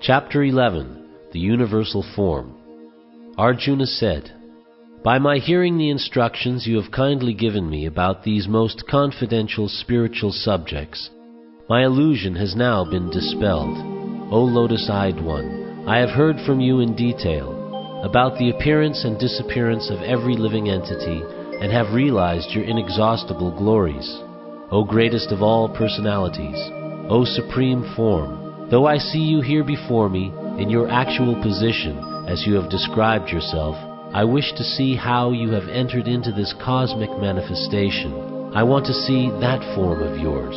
Chapter 11. The Universal Form. Arjuna said, "By my hearing the instructions you have kindly given me about these most confidential spiritual subjects, my illusion has now been dispelled. O lotus-eyed one, I have heard from you in detail about the appearance and disappearance of every living entity and have realized your inexhaustible glories. O greatest of all personalities, O supreme form, though I see you here before me in your actual position as you have described yourself, I wish to see how you have entered into this cosmic manifestation. I want to see that form of yours.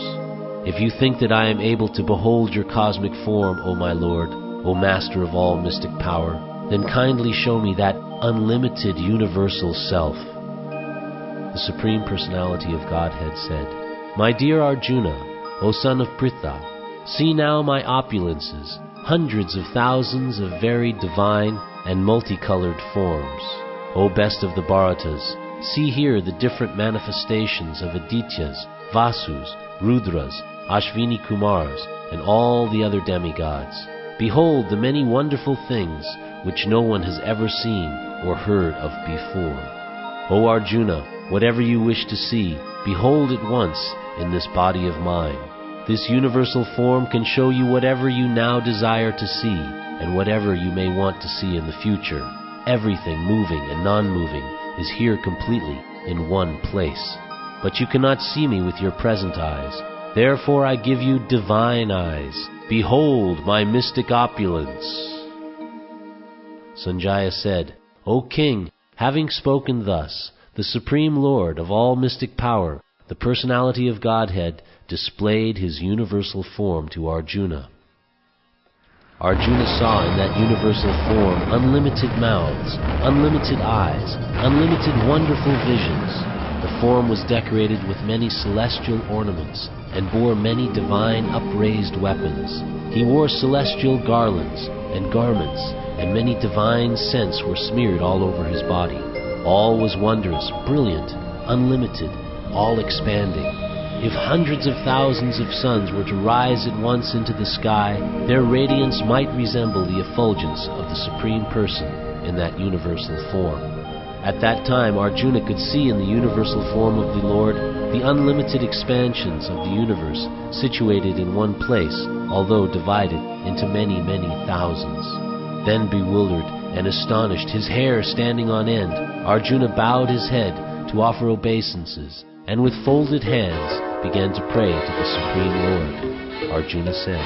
If you think that I am able to behold your cosmic form, O my Lord, O Master of all mystic power, then kindly show me that unlimited universal self." The Supreme Personality of Godhead said, "My dear Arjuna, O son of Pritha, see now my opulences, hundreds of thousands of very divine and multicolored forms. O best of the Bharatas, see here the different manifestations of Adityas, Vasus, Rudras, Ashvini Kumars, and all the other demigods. Behold the many wonderful things which no one has ever seen or heard of before. O Arjuna, whatever you wish to see, behold at once in this body of mine. This universal form can show you whatever you now desire to see and whatever you may want to see in the future. Everything moving and non-moving is here completely in one place. But you cannot see me with your present eyes. Therefore I give you divine eyes. Behold my mystic opulence." Sanjaya said, "O king, having spoken thus, the Supreme Lord of all mystic power, the Personality of Godhead, displayed his universal form to Arjuna. Arjuna saw in that universal form unlimited mouths, unlimited eyes, unlimited wonderful visions. The form was decorated with many celestial ornaments and bore many divine upraised weapons. He wore celestial garlands and garments, and many divine scents were smeared all over his body. All was wondrous, brilliant, unlimited, all expanding. If hundreds of thousands of suns were to rise at once into the sky, their radiance might resemble the effulgence of the Supreme Person in that universal form. At that time Arjuna could see in the universal form of the Lord the unlimited expansions of the universe situated in one place, although divided into many, many thousands. Then bewildered and astonished, his hair standing on end, Arjuna bowed his head to offer obeisances, and with folded hands began to pray to the Supreme Lord. Arjuna said,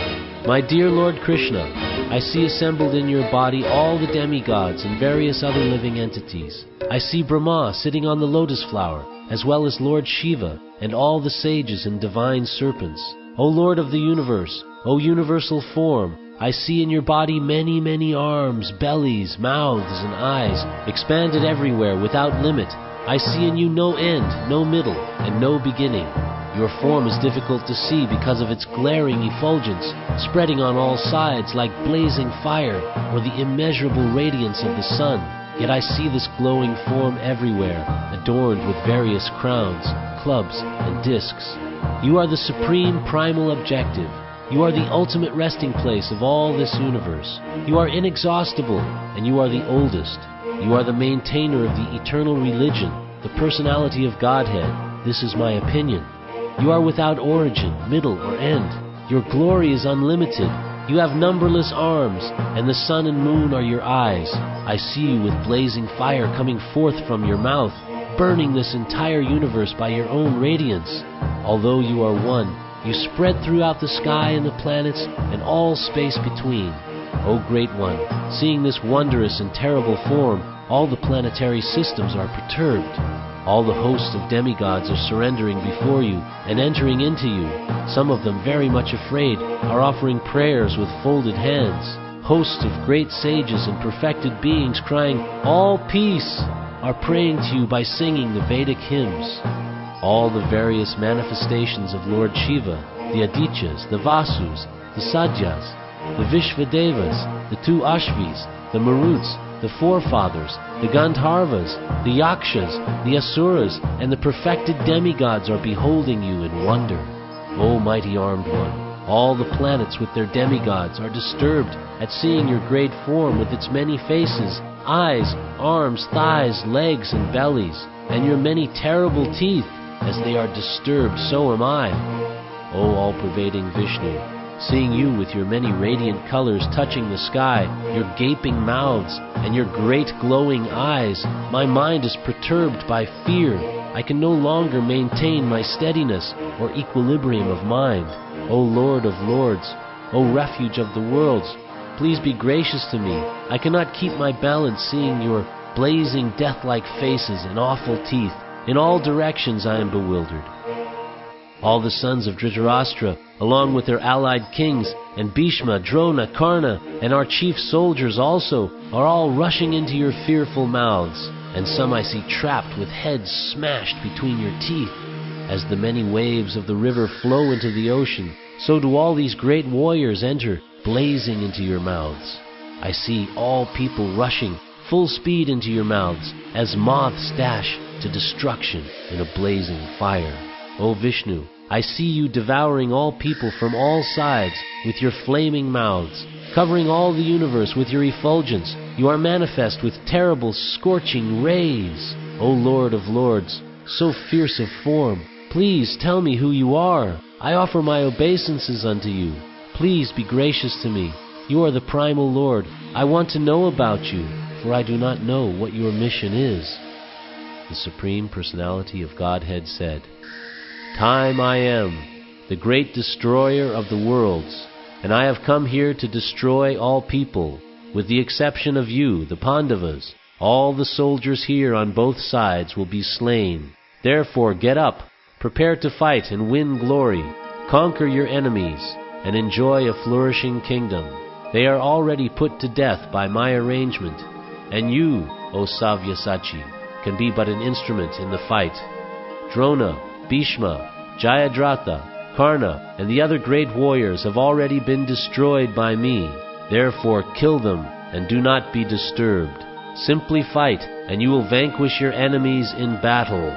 "My dear Lord Krishna, I see assembled in your body all the demigods and various other living entities. I see Brahma sitting on the lotus flower, as well as Lord Shiva and all the sages and divine serpents. O Lord of the universe, O universal form, I see in your body many, many arms, bellies, mouths, and eyes, expanded everywhere without limit. I see in you no end, no middle, and no beginning. Your form is difficult to see because of its glaring effulgence, spreading on all sides like blazing fire or the immeasurable radiance of the sun. Yet I see this glowing form everywhere, adorned with various crowns, clubs, and discs. You are the supreme primal objective. You are the ultimate resting place of all this universe. You are inexhaustible, and you are the oldest. You are the maintainer of the eternal religion, the Personality of Godhead. This is my opinion. You are without origin, middle, or end. Your glory is unlimited. You have numberless arms, and the sun and moon are your eyes. I see you with blazing fire coming forth from your mouth, burning this entire universe by your own radiance. Although you are one, you spread throughout the sky and the planets and all space between. O Great One, seeing this wondrous and terrible form, all the planetary systems are perturbed. All the hosts of demigods are surrendering before you and entering into you. Some of them, very much afraid, are offering prayers with folded hands. Hosts of great sages and perfected beings crying, "All peace," are praying to you by singing the Vedic hymns. All the various manifestations of Lord Shiva, the Adityas, the Vasus, the Sadyas, the Vishvadevas, the two Ashvis, the Maruts, the forefathers, the Gandharvas, the Yakshas, the Asuras, and the perfected demigods are beholding you in wonder. O mighty armed one, All the planets with their demigods are disturbed at seeing your great form with its many faces, eyes, arms, thighs, legs, and bellies, and your many terrible teeth. As they are disturbed, so am I. O all-pervading Vishnu, seeing you with your many radiant colors touching the sky, your gaping mouths, and your great glowing eyes, my mind is perturbed by fear. I can no longer maintain my steadiness or equilibrium of mind. O Lord of Lords, O refuge of the worlds, please be gracious to me. I cannot keep my balance seeing your blazing death-like faces and awful teeth. In all directions I am bewildered. All the sons of Dhritarashtra, along with their allied kings, and Bhishma, Drona, Karna, and our chief soldiers also, are all rushing into your fearful mouths, and some I see trapped with heads smashed between your teeth. As the many waves of the river flow into the ocean, so do all these great warriors enter, blazing into your mouths. I see all people rushing full speed into your mouths, as moths dash to destruction in a blazing fire. O Vishnu, I see you devouring all people from all sides with your flaming mouths, covering all the universe with your effulgence. You are manifest with terrible scorching rays. O Lord of Lords, so fierce of form, please tell me who you are. I offer my obeisances unto you. Please be gracious to me. You are the primal Lord. I want to know about you, for I do not know what your mission is. The Supreme Personality of Godhead said, Time I am, the great destroyer of the worlds, and I have come here to destroy all people, with the exception of you, the Pandavas. All the soldiers here on both sides will be slain. Therefore get up, prepare to fight and win glory, conquer your enemies, and enjoy a flourishing kingdom. They are already put to death by my arrangement, and you, O Savyasachi, can be but an instrument in the fight. Drona, Bhishma, Jayadratha, Karna, and the other great warriors have already been destroyed by me. Therefore kill them, and do not be disturbed. Simply fight, and you will vanquish your enemies in battle.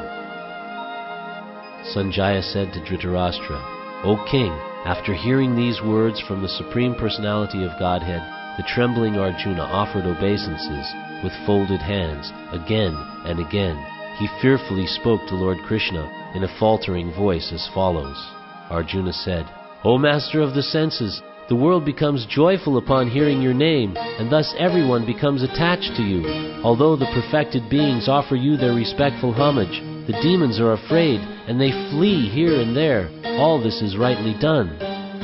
Sanjaya said to Dhritarashtra, O king, after hearing these words from the Supreme Personality of Godhead, the trembling Arjuna offered obeisances with folded hands again and again. He fearfully spoke to Lord Krishna in a faltering voice as follows. Arjuna said, O master of the senses, the world becomes joyful upon hearing your name, and thus everyone becomes attached to you. Although the perfected beings offer you their respectful homage, the demons are afraid, and they flee here and there. All this is rightly done.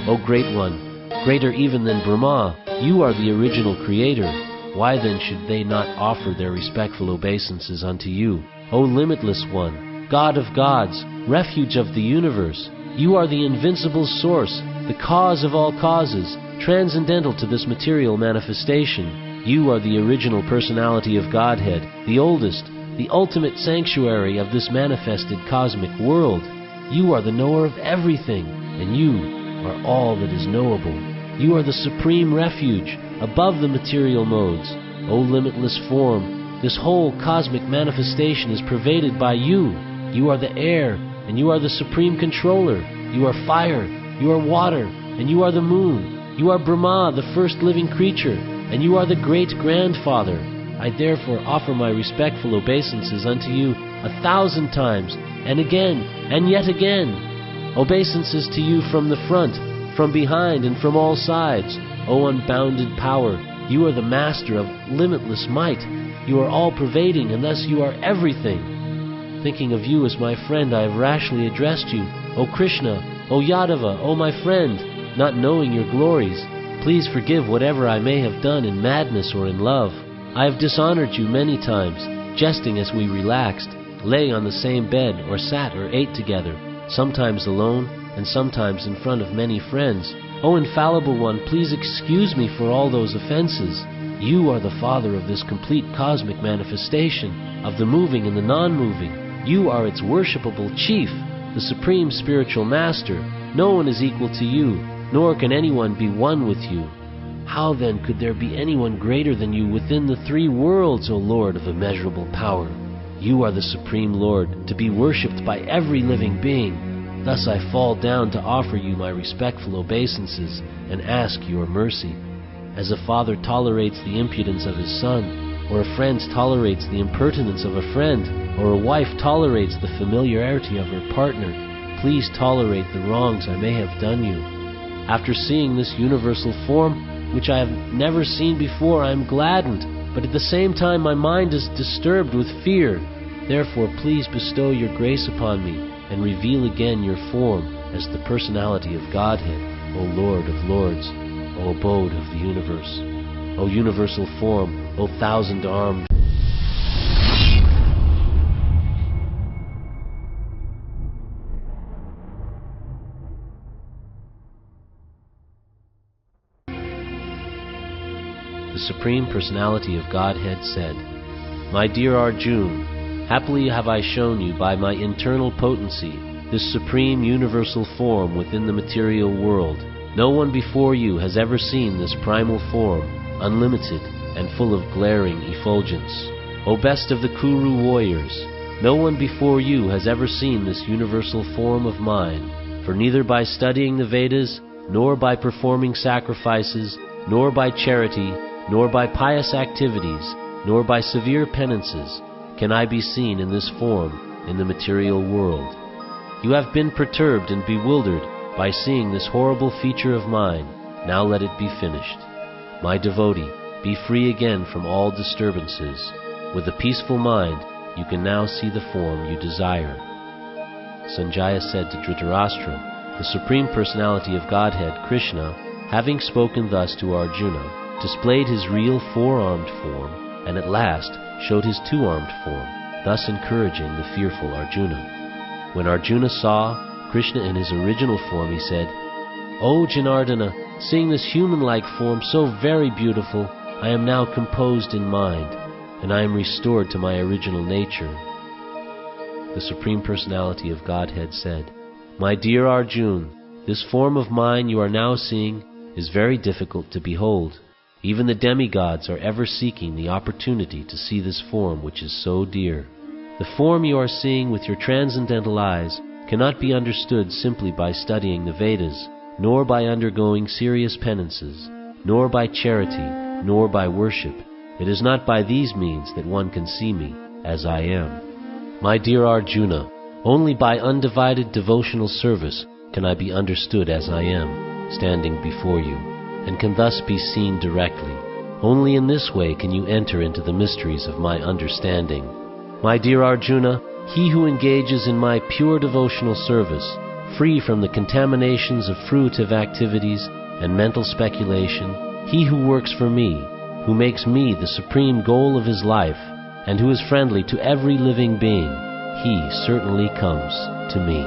O Great One, greater even than Brahma, you are the original creator. Why then should they not offer their respectful obeisances unto you? O Limitless One, God of gods, refuge of the universe, you are the invincible source, the cause of all causes, transcendental to this material manifestation. You are the original personality of Godhead, the oldest, the ultimate sanctuary of this manifested cosmic world. You are the knower of everything, and you are all that is knowable. You are the supreme refuge, above the material modes. O limitless form, this whole cosmic manifestation is pervaded by you. You are the air, and you are the supreme controller. You are fire, you are water, and you are the moon. You are Brahma, the first living creature, and you are the great-grandfather. I therefore offer my respectful obeisances unto you 1,000 times, and again, and yet again. Obeisances to you from the front, from behind, and from all sides. O unbounded power, you are the master of limitless might. You are all-pervading, and thus you are everything. Thinking of you as my friend, I have rashly addressed you, O Krishna, O Yadava, O my friend, not knowing your glories. Please forgive whatever I may have done in madness or in love. I have dishonored you many times, jesting as we relaxed, lay on the same bed, or sat or ate together, sometimes alone, and sometimes in front of many friends. O Infallible One, please excuse me for all those offenses. You are the Father of this complete cosmic manifestation, of the moving and the non-moving. You are its worshipable chief, the supreme spiritual master. No one is equal to you, nor can anyone be one with you. How then could there be anyone greater than you within the three worlds, O Lord of immeasurable power? You are the Supreme Lord, to be worshipped by every living being. Thus I fall down to offer you my respectful obeisances and ask your mercy. As a father tolerates the impudence of his son, or a friend tolerates the impertinence of a friend, or a wife tolerates the familiarity of her partner, please tolerate the wrongs I may have done you. After seeing this universal form, which I have never seen before, I am gladdened, but at the same time my mind is disturbed with fear. Therefore please bestow your grace upon me, and reveal again your form as the personality of Godhead, O Lord of Lords, O abode of the universe, O universal form, O thousand-armed. The Supreme Personality of Godhead said, My dear Arjuna, happily have I shown you by my internal potency this supreme universal form within the material world. No one before you has ever seen this primal form, unlimited and full of glaring effulgence. O best of the Kuru warriors, no one before you has ever seen this universal form of mine, for neither by studying the Vedas, nor by performing sacrifices, nor by charity, nor by pious activities, nor by severe penances, can I be seen in this form in the material world. You have been perturbed and bewildered by seeing this horrible feature of mine. Now let it be finished. My devotee, be free again from all disturbances. With a peaceful mind, you can now see the form you desire. Sanjaya said to Dhritarashtra, the Supreme Personality of Godhead, Krishna, having spoken thus to Arjuna, displayed his real four-armed form, and at last showed his two-armed form, thus encouraging the fearful Arjuna. When Arjuna saw Krishna in his original form, he said, O Janardana, seeing this human-like form so very beautiful, I am now composed in mind, and I am restored to my original nature. The Supreme Personality of Godhead said, My dear Arjuna, this form of mine you are now seeing is very difficult to behold. Even the demigods are ever seeking the opportunity to see this form which is so dear. The form you are seeing with your transcendental eyes cannot be understood simply by studying the Vedas, nor by undergoing serious penances, nor by charity, nor by worship. It is not by these means that one can see me as I am. My dear Arjuna, only by undivided devotional service can I be understood as I am, standing before you, and can thus be seen directly. Only in this way can you enter into the mysteries of my understanding. My dear Arjuna, he who engages in my pure devotional service, free from the contaminations of fruitive activities and mental speculation, he who works for me, who makes me the supreme goal of his life, and who is friendly to every living being, he certainly comes to me.